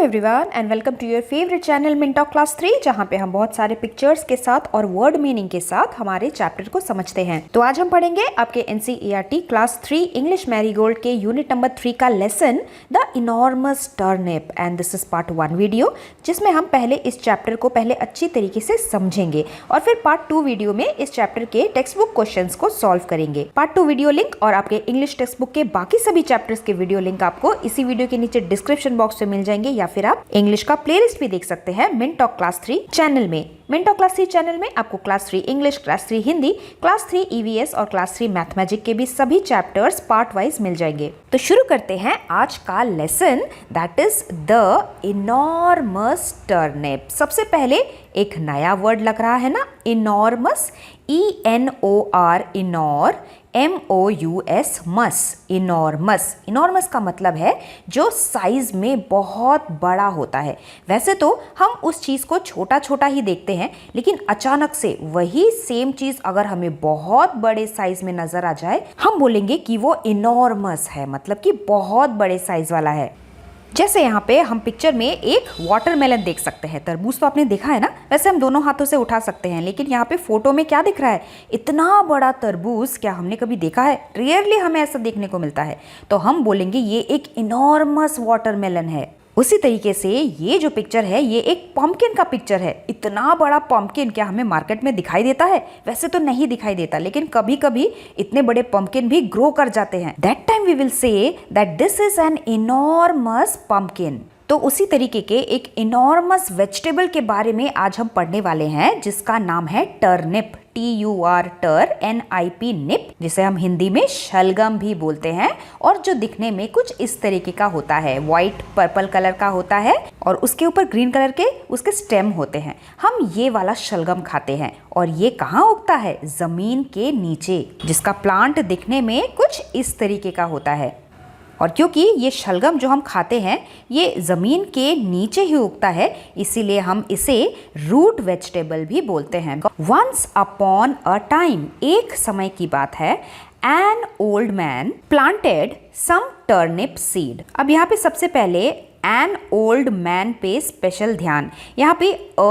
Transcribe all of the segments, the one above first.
Everyone and welcome to your favourite channel मिंटॉक class 3, जहां पे हम बहुत सारे पिक्चर्स के साथ और वर्ड मीनिंग के साथ हमारे चैप्टर को समझते हैं। तो आज हम पढ़ेंगे आपके एनसीईआरटी क्लास 3 इंग्लिश मैरीगोल्ड के यूनिट नंबर 3 का lesson the enormous turnip and this is part 1 video, जिसमें हम पहले इस चैप्टर को पहले अच्छी तरीके से समझेंगे और फिर पार्ट 2 वीडियो में इस चैप्टर के टेक्स्ट बुक क्वेश्चंस को सॉल्व करेंगे। पार्ट 2 वीडियो लिंक और आपके इंग्लिश टेक्स्ट बुक के बाकी सभी चैप्टर्स के वीडियो लिंक आपको इसी वीडियो के नीचे डिस्क्रिप्शन बॉक्स में मिल जाएंगे, या फिर आप इंग्लिश का प्लेलिस्ट भी देख सकते हैं मिंटॉक क्लास 3 चैनल में। मिंटॉक क्लास 3 चैनल में आपको class 3 English, class 3 Hindi, class 3 EVS और क्लास 3 मैथमेटिक्स के भी सभी चैप्टर्स पार्ट वाइज मिल जाएंगे। तो शुरू करते हैं आज का lesson, that is the enormous turnip. सबसे पहले एक नया वर्ड लग रहा है ना, इनॉर्मस, ENOR, इनॉर, MOUS, मस, इनॉर्मस। इनॉर्मस का मतलब है जो साइज में बहुत बड़ा होता है। वैसे तो हम उस चीज़ को छोटा छोटा ही देखते हैं, लेकिन अचानक से वही सेम चीज़ अगर हमें बहुत बड़े साइज में नज़र आ जाए, हम बोलेंगे कि वो इनॉर्मस है, मतलब कि बहुत बड़े साइज वाला है। जैसे यहाँ पे हम पिक्चर में एक वाटरमेलन देख सकते हैं। तरबूज तो आपने देखा है ना, वैसे हम दोनों हाथों से उठा सकते हैं, लेकिन यहाँ पे फोटो में क्या दिख रहा है, इतना बड़ा तरबूज क्या हमने कभी देखा है? रेयरली हमें ऐसा देखने को मिलता है। तो हम बोलेंगे ये एक इनॉर्मस वाटरमेलन है। उसी तरीके से ये जो पिक्चर है, ये एक पम्पकिन का पिक्चर है। इतना बड़ा पम्पकिन क्या हमें मार्केट में दिखाई देता है? वैसे तो नहीं दिखाई देता, लेकिन कभी कभी इतने बड़े पम्पकिन भी ग्रो कर जाते हैं। That time we will say that this is an enormous pumpkin. तो उसी तरीके के एक इनॉर्मस वेजिटेबल के बारे में आज हम पढ़ने वाले हैं, जिसका नाम है टर्निप, TUR, टर, NIP, निप, जिसे हम हिंदी में शलगम भी बोलते हैं, और जो दिखने में कुछ इस तरीके का होता है, व्हाइट पर्पल कलर का होता है और उसके ऊपर ग्रीन कलर के उसके स्टेम होते हैं। हम ये वाला शलगम खाते हैं और ये कहाँ उगता है? जमीन के नीचे, जिसका प्लांट दिखने में कुछ इस तरीके का होता है। और क्योंकि ये शलगम जो हम खाते हैं ये ज़मीन के नीचे ही उगता है, इसीलिए हम इसे रूट वेजिटेबल भी बोलते हैं। वंस अपॉन अ टाइम, एक समय की बात है, an old man planted some turnip seed. अब यहाँ पे सबसे पहले एन ओल्ड मैन पे स्पेशल ध्यान। यहाँ पे अ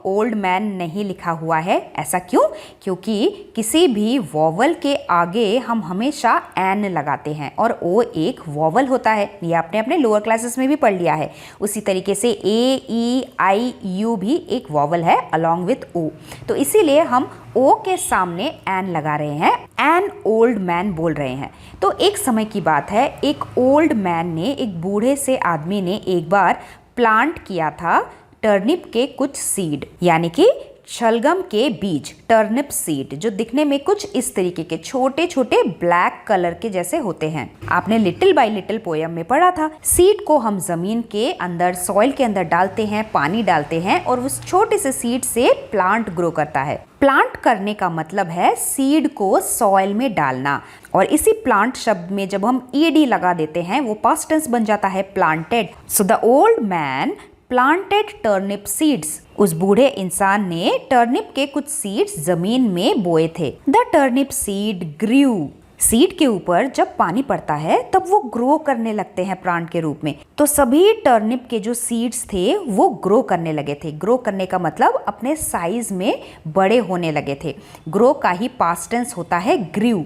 ओल्ड मैन नहीं लिखा हुआ है। ऐसा क्यों? क्योंकि किसी भी वॉवल के आगे हम हमेशा एन लगाते हैं और ओ एक वॉवल होता है। ये आपने अपने लोअर क्लासेस में भी पढ़ लिया है। उसी तरीके से AEIU भी एक वॉवल है अलॉन्ग विथ ओ। तो इसीलिए हम ओ के सामने एन लगा रहे हैं, एन ओल्ड मैन बोल रहे हैं। तो एक समय की बात है, एक ओल्ड मैन ने, एक बूढ़े से आदमी ने एक बार प्लांट किया था टर्निप के कुछ सीड, यानी कि शलगम के बीज, टर्निप सीड, जो दिखने में कुछ इस तरीके के छोटे छोटे ब्लैक कलर के जैसे होते हैं। आपने लिटिल बाय लिटिल पोयम में पढ़ा था। सीड को हम जमीन के अंदर, सॉइल के अंदर डालते हैं, पानी डालते हैं और उस छोटे से सीड से प्लांट ग्रो करता है। प्लांट करने का मतलब है सीड को सॉइल में डालना, और इसी प्लांट शब्द में जब हम ED लगा देते हैं वो पास्ट टेंस बन जाता है, planted. So the old man planted turnip seeds. उस बूढ़े इंसान ने टर्निप के कुछ सीड्स जमीन में बोए थे। The turnip seed grew. Seed के ऊपर जब पानी पड़ता है तब वो ग्रो करने लगते हैं प्लांट के रूप में। तो सभी टर्निप के जो सीड्स थे वो ग्रो करने लगे थे। ग्रो करने का मतलब अपने साइज में बड़े होने लगे थे। ग्रो का ही पास्ट टेंस होता है grew.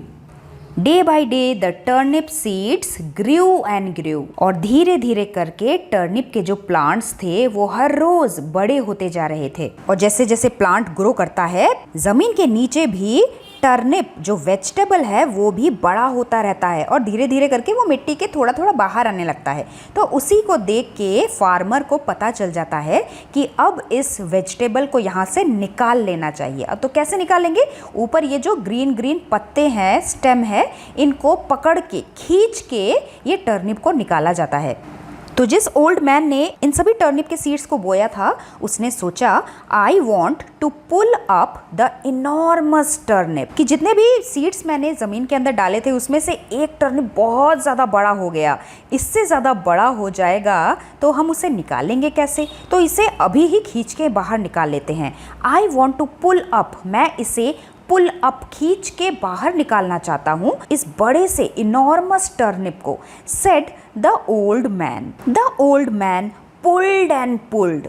Day by day the turnip seeds grew and grew. और धीरे धीरे करके टर्निप के जो प्लांट्स थे वो हर रोज बड़े होते जा रहे थे। और जैसे जैसे प्लांट ग्रो करता है, जमीन के नीचे भी टर्निप जो वेजिटेबल है वो भी बड़ा होता रहता है और धीरे धीरे करके वो मिट्टी के थोड़ा थोड़ा बाहर आने लगता है। तो उसी को देख के फार्मर को पता चल जाता है कि अब इस वेजिटेबल को यहाँ से निकाल लेना चाहिए। अब तो कैसे निकालेंगे? ऊपर ये जो ग्रीन ग्रीन पत्ते हैं, स्टेम है, इनको पकड़ के, खींच के ये टर्निप को निकाला जाता है। तो जिस ओल्ड मैन ने इन सभी टर्निप के सीड्स को बोया था, उसने सोचा I want to pull up the enormous turnip, कि जितने भी सीड्स मैंने जमीन के अंदर डाले थे उसमें से एक टर्निप बहुत ज़्यादा बड़ा हो गया। इससे ज़्यादा बड़ा हो जाएगा तो हम उसे निकालेंगे कैसे? तो इसे अभी ही खींच के बाहर निकाल लेते हैं। I want to pull up, मैं इसे पुल अप, खींच के बाहर निकालना चाहता हूँ इस बड़े से इनॉर्मस टर्निप को। Said the old man. The old man pulled and pulled.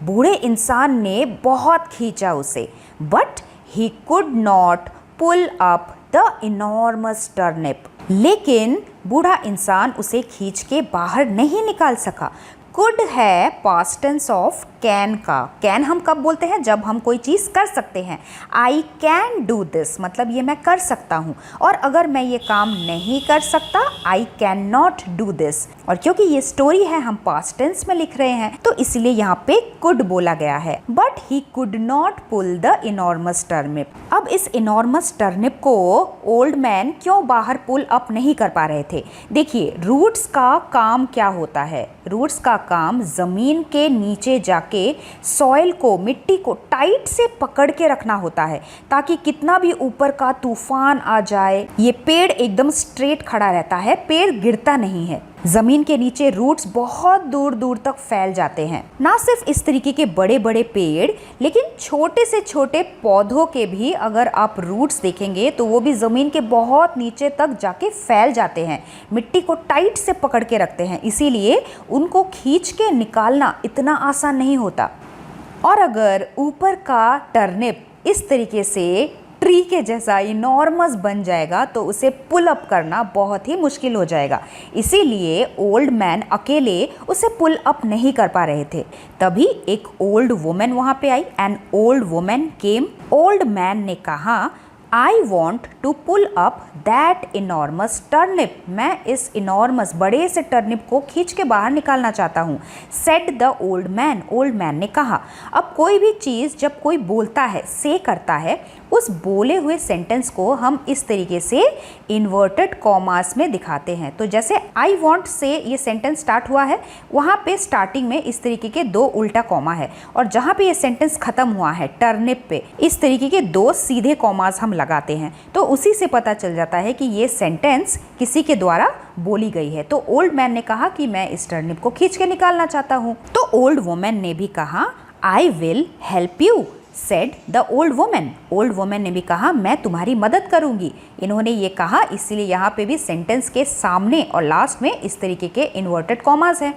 बूढ़े इंसान ने बहुत खींचा उसे, but he could not pull up the enormous turnip. लेकिन बूढ़ा इंसान उसे खींच के बाहर नहीं निकाल सका। कुड है पास्ट टेंस ऑफ कैन का। कैन हम कब बोलते हैं? जब हम कोई चीज़ कर सकते हैं। आई कैन डू दिस, मतलब ये मैं कर सकता हूँ। और अगर मैं ये काम नहीं कर सकता, I can not do this. और क्योंकि ये स्टोरी है, हम पास्ट टेंस में लिख रहे हैं, तो इसलिए यहाँ पे कुड बोला गया है। But he could not pull the enormous turnip. अब इस इनॉर्मस टर्निप को ओल्ड मैन क्यों बाहर पुल अप नहीं कर पा रहे थे? देखिए, रूट्स का काम क्या होता है? रूट्स का काम जमीन के नीचे जाके सॉइल को, मिट्टी को टाइट से पकड़ के रखना होता है, ताकि कितना भी ऊपर का तूफान आ जाए, ये पेड़ एकदम स्ट्रेट खड़ा रहता है, पेड़ गिरता नहीं है। जमीन के नीचे रूट्स बहुत दूर दूर तक फैल जाते हैं। ना सिर्फ इस तरीके के बड़े बड़े पेड़, लेकिन छोटे से छोटे पौधों के भी अगर आप रूट्स देखेंगे तो वो भी जमीन के बहुत नीचे तक जाके फैल जाते हैं, मिट्टी को टाइट से पकड़ के रखते हैं। इसीलिए उनको खींच के निकालना इतना आसान नहीं होता। और अगर ऊपर का टर्निप इस तरीके से ट्री के जैसा इनॉर्मस बन जाएगा तो उसे पुल अप करना बहुत ही मुश्किल हो जाएगा। इसीलिए ओल्ड मैन अकेले उसे पुल अप नहीं कर पा रहे थे। तभी एक ओल्ड वुमेन वहाँ पे आई। An old women came. Old man ने कहा, I want to pull up that enormous turnip. मैं इस इनॉर्मस बड़े से टर्निप को खींच के बाहर निकालना चाहता हूँ। Said the old man. Old man ने कहा। अब कोई भी चीज़ जब कोई बोलता है, से करता है, उस बोले हुए सेंटेंस को हम इस तरीके से इन्वर्टेड कॉमास में दिखाते हैं। तो जैसे आई वॉन्ट से ये सेंटेंस स्टार्ट हुआ है, वहाँ पे स्टार्टिंग में इस तरीके के 2 उल्टा कॉमा है, और जहाँ पे ये सेंटेंस खत्म हुआ है टर्निप पे, इस तरीके के 2 सीधे कॉमास हम लगाते हैं। तो उसी से पता चल जाता है कि ये सेंटेंस किसी के द्वारा बोली गई है। तो ओल्ड मैन ने कहा कि मैं इस टर्निप को खींच के निकालना चाहता हूँ। तो ओल्ड वुमेन ने भी कहा, I will help you, said the old women. Old women ने भी कहा, मैं तुम्हारी मदद करूंगी। इन्होंने ये कहा, इसीलिए यहाँ पे भी सेंटेंस के सामने और लास्ट में इस तरीके के इन्वर्टेड कॉमास हैं।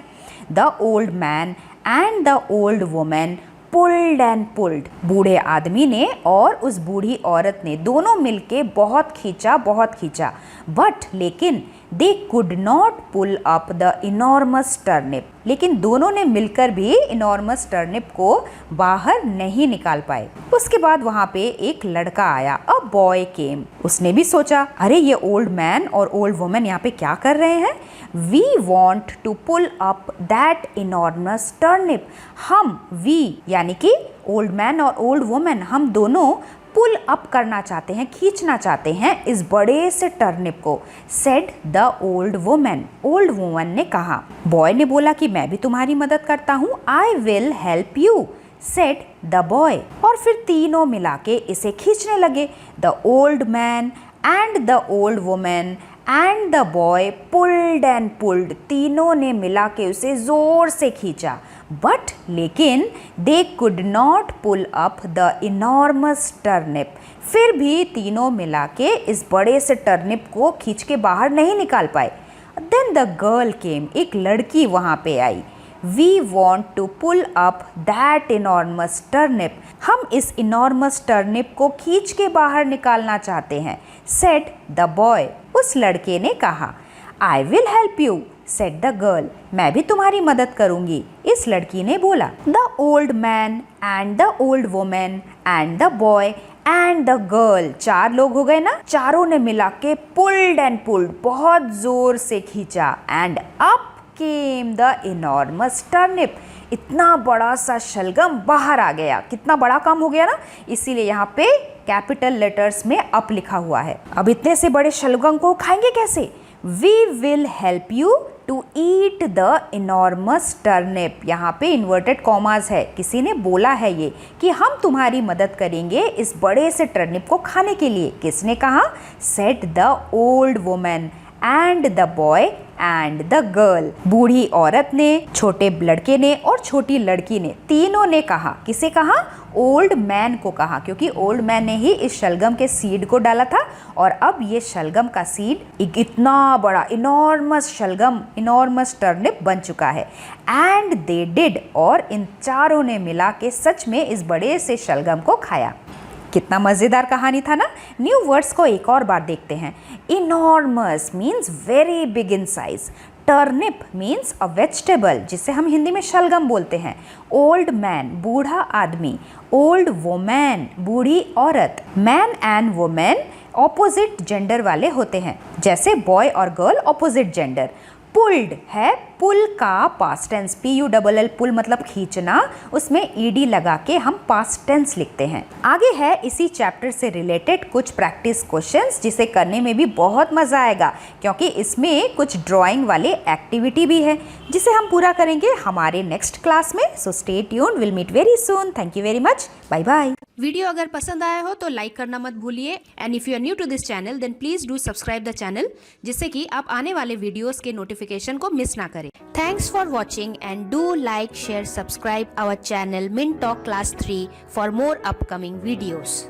The old man and the old women pulled and pulled. बूढ़े आदमी ने और उस बूढ़ी औरत ने दोनों मिलके बहुत खींचा, बट लेकिन they could not pull up the enormous turnip. लेकिन दोनों ने मिलकर भी इनॉर्मस टर्निप को बाहर नहीं निकाल पाए। उसके बाद वहाँ पे एक लड़का आया, अ बॉय केम। उसने भी सोचा, अरे ये ओल्ड मैन और ओल्ड वुमेन यहाँ पे क्या कर रहे हैं? We want to pull up that enormous turnip. हम, वी यानी कि ओल्ड मैन और ओल्ड वुमेन, हम दोनों पुल अप करना चाहते हैं, खींचना चाहते हैं इस बड़े से टर्निप को। Said the old women. Old woman ने कहा। बॉय ने बोला कि मैं भी तुम्हारी मदद करता हूँ। I will help you, said the boy. और फिर तीनों मिलाके इसे खींचने लगे। The old man and the old women and the boy pulled and pulled. तीनों ने मिला के उसे जोर से खींचा, बट लेकिन they could not pull up the enormous turnip. फिर भी तीनों मिला के इस बड़े से टर्निप को खींच के बाहर नहीं निकाल पाए। Then the girl came. एक लड़की वहाँ पे आई। We want to pull up that enormous turnip. हम इस इनॉर्मस टर्निप को खींच के बाहर निकालना चाहते हैं। Said the boy. उस लड़के ने कहा। I will help you, said the girl. मैं भी तुम्हारी मदद करूंगी, इस लड़की ने बोला। The old man and the old women and the boy and the girl. 4 लोग हो गए ना। चारों ने मिला के पुल्ड एंड पुल्ड, बहुत जोर से खींचा। And up came the enormous turnip. इतना बड़ा सा शलगम बाहर आ गया। कितना बड़ा काम हो गया ना, इसीलिए यहाँ पे कैपिटल लेटर्स में अप लिखा हुआ है। अब इतने से बड़े शलगम को खाएंगे कैसे? We will help you to eat the enormous turnip. यहाँ पे इन्वर्टेड कॉमास है। किसी ने बोला है ये कि हम तुम्हारी मदद करेंगे इस बड़े से टर्निप को खाने के लिए। किसने कहा? Said the old women and the boy and the girl. बूढ़ी औरत ने, छोटे लड़के ने और छोटी लड़की ने, तीनों ने कहा। किसे कहा? ओल्ड मैन को कहा, क्योंकि ओल्ड मैन ने ही इस शलगम के सीड को डाला था और अब ये शलगम का सीड एक इतना बड़ा इनॉर्मस शलगम, इनॉर्मस टर्निप बन चुका है। एंड दे डिड, और इन चारों ने मिला के सच में इस बड़े से शलगम को खाया। कितना मजेदार कहानी था ना। न्यू वर्ड्स को एक और बार देखते हैं। Enormous means very big in size. Turnip means a vegetable, जिसे हम हिंदी में शलगम बोलते हैं। ओल्ड मैन, बूढ़ा आदमी। ओल्ड वोमैन, बूढ़ी औरत। Man and women opposite gender वाले होते हैं, जैसे बॉय और गर्ल ऑपोजिट जेंडर। पुल्ड है पुल का पास्ट टेंस, PULL, पुल मतलब खींचना, उसमें ED लगा के हम पास्ट टेंस लिखते हैं। आगे है इसी चैप्टर से रिलेटेड कुछ प्रैक्टिस क्वेश्चंस, जिसे करने में भी बहुत मजा आएगा, क्योंकि इसमें कुछ ड्राइंग वाले एक्टिविटी भी है, जिसे हम पूरा करेंगे हमारे नेक्स्ट क्लास में। So stay tuned, will meet very soon. Thank you very much, bye bye. Video अगर पसंद आया हो तो लाइक करना मत भूलिए, and if you are new to this channel then please do subscribe the channel, जिससे कि आप आने वाले वीडियोस के नोटिफिकेशन को मिस ना करें। Thanks for watching and do like, share, subscribe our channel Mint Talk Class 3 for more upcoming videos.